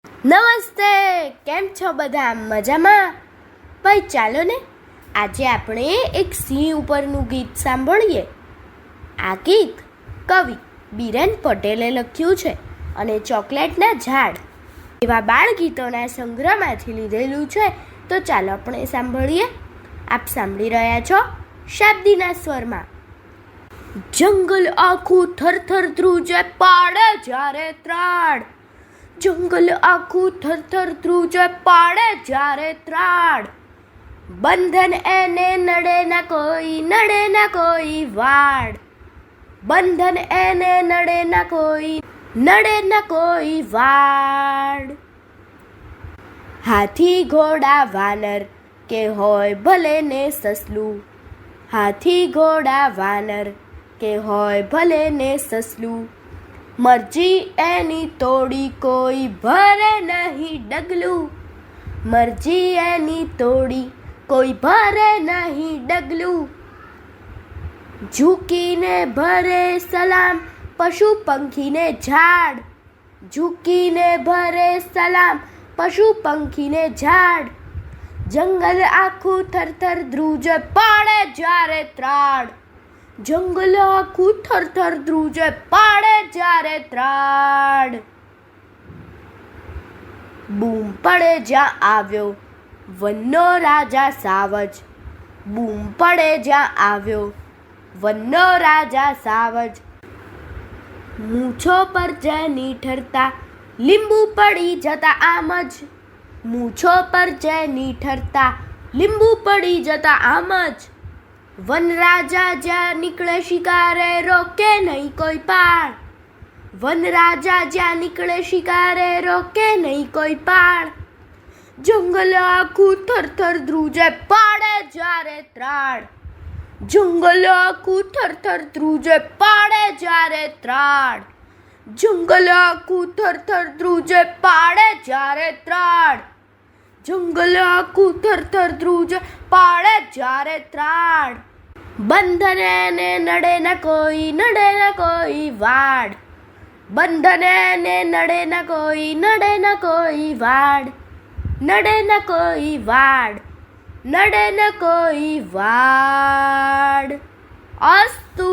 નમસ્તે, કેમ છો બધા? મજામાં? ભાઈ ચાલો ને આજે આપણે એક સિંહ ઉપરનું ગીત સાંભળીએ. આ ગીત કવિ બિરેન પટેલે લખ્યું છે અને ચોકલેટના ઝાડ એવા બાળ ગીતોના સંગ્રહમાંથી લીધેલું છે. તો ચાલો આપણે સાંભળીએ. આપ સાંભળી રહ્યા છો શાબ્દીના સ્વરમાં. જંગલ આખું થરથર ધ્રુજે પાડે જ્યારે ત્રાડ, જંગલ આખું થરથર ધ્રુજે પાડે જ્યારે ત્રાડ, બંધન એને નડે ના કોઈ, નડે ના કોઈ વાડ, બંધન એને નડે ના કોઈ, નડે ના કોઈ વાડ. હાથી ઘોડા વાનર કે હોય ભલે ને સસલું, હાથી ઘોડા વાનર કે હોય ભલે ને સસલું, મરજી એની તોડી કોઈ ભરે નહીં ડગલું, મરજી એની તોડી કોઈ ભરે નહીં ડગલું. ઝૂકીને ભરે સલામ પશુ પંખીને ઝાડ, ઝૂકીને ભરે સલામ પશુ પંખીને ઝાડ, જંગલ આખું થરથર ધ્રુજે પાડે જ્યારે ત્રાડ, જંગલ આખું થરથર ધ્રુજે પાડે જ્યારે ત્રાડ. બૂમ પડે જ્યાં આવ્યો વનનો રાજા સાવજ, બૂમ પડે જ્યાં આવ્યો વનનો રાજા સાવજ, મૂછો પર જેની ઠરતા લીંબુ પડી જતા આમ જ, મૂછો પર જેની ઠરતા લીંબુ પડી જતા આમ જ, વનરાજા જ્યાં નીકળે શિકારે રોકે નહીં કોઈ પાળ, વનરાજા જ્યાં નીકળે શિકારે રોકે નહીં કોઈ પાળ, જંગલ આખું થરથર ધ્રુજે પાડે જ્યારે ત્રાડ, જંગલ આખું થરથર ધ્રુજે પાડે જ્યારે ત્રાડ, જંગલ આખું થરથર ધ્રુજે પાડે જ્યારે ત્રાડ, જંગલ આખું થરથર ધ્રુજે પાડે જ્યારે ત્રાડ, બંધન એને નડે ના કોઈ, નડે ના કોઈ વાડ, બંધન એને નડે ના કોઈ, નડે ના કોઈ વાડ, નડે ના કોઈ વાડ, નડે ના કોઈ વાડ. અસ્તુ.